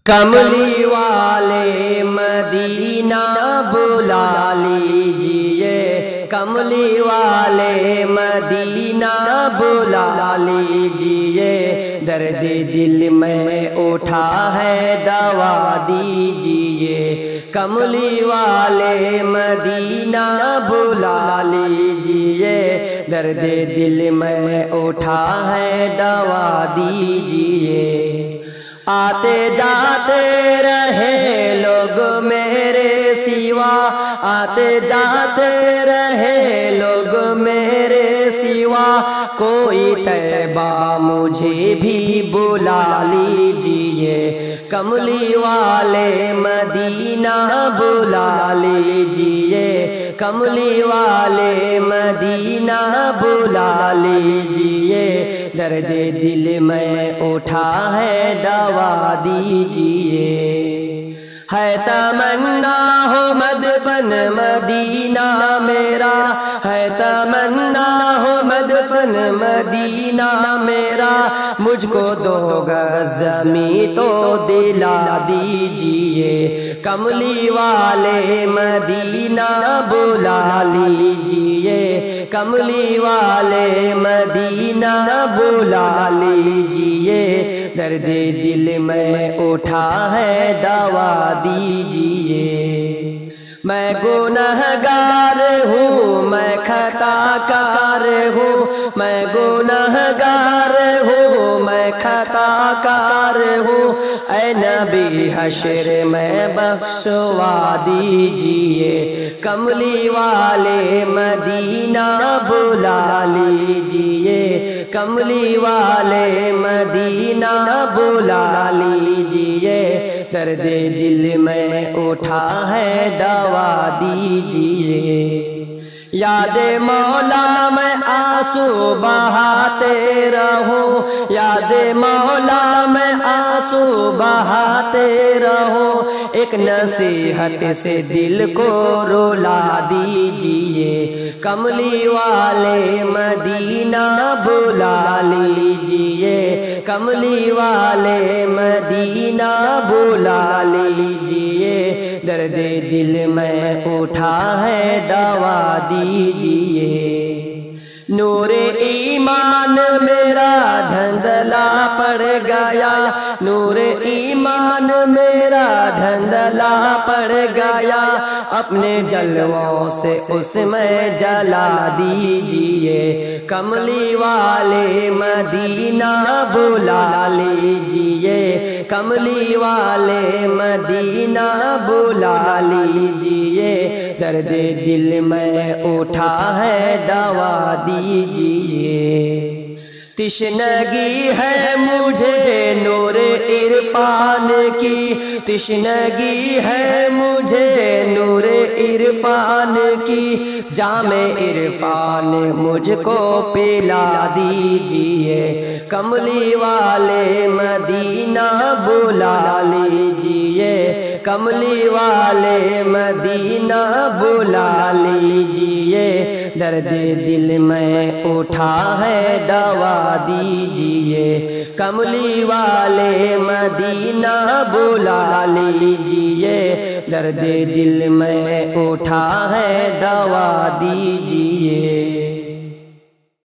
کملی والے مدینہ بلا لیجئے، کملی والے مدینہ بلا لیجئے، درد دل میں اٹھا ہے دوا دیجئے، کملی والے مدینہ بلا لیجئے، درد دل میں اٹھا ہے دوا دیجئے۔ آتے جاتے رہے لوگ میرے سوا، آتے جاتے رہے لوگ میرے سوا، کوئی طیبہ مجھے بھی بلا لیجئے، کملی والے مدینہ بلا لیجئے، کملی والے مدینہ بلا لیجئے، درد دل میں اٹھا ہے دوا دیجئے۔ ہے تمنا ہو مدفن مدینہ میرا، ہے تمنا ہو مدفن مدینہ میرا، مجھ کو 2 گز زمین تو دلا دیجئے، کملی والے مدینہ بلا لیجئے، کملی والے مدینہ بلا لیجئے، درد دل میں اٹھا ہے دوا دیجئے۔ میں گنہگار ہوں، میں خطا کار ہوں، میں گنہگار ہوں، میں خطا کار ہوں، اے نبی حشر میں بخشوا دیجئے، کملی والے مدینہ بلا لیجئے، کملی والے مدینہ بلا لیجئے، درد دل میں اٹھا ہے دوا دیجئے۔ یاد مولا میں آنسو بہاتے رہوں، یاد مولا میں آنسو بہاتے رہوں، ایک نصیحت سے دل کو رلا دیجئے، کملی والے مدینہ بلا لیجئے، کملی والے مدینہ بلا لیجئے، درد دل میں اٹھا ہے دوا دیجئے۔ نور ایمان میرا دھندلا پڑ گیا، نور ایمان میرا دھندلا پڑ گیا، اپنے جلووں سے اس میں جلا دیجئے، کملی والے مدینہ بلا لیجئے، کملی والے مدینہ بلا لیجئے، درد دل میں اٹھا ہے دوا دیجئے۔ تشنگی ہے مجھے نور عرفان کی، تشنگی ہے مجھے نور عرفان کی، جام عرفان مجھ کو پلا دیجئے، کملی والے مدینہ بلا لیجئے، کملی والے مدینہ بلا لیجئے، درد دل میں اٹھا ہے دوا دیجئے، کملی والے مدینہ بلا لیجئے، درد دل میں اٹھا ہے دوا دیجئے۔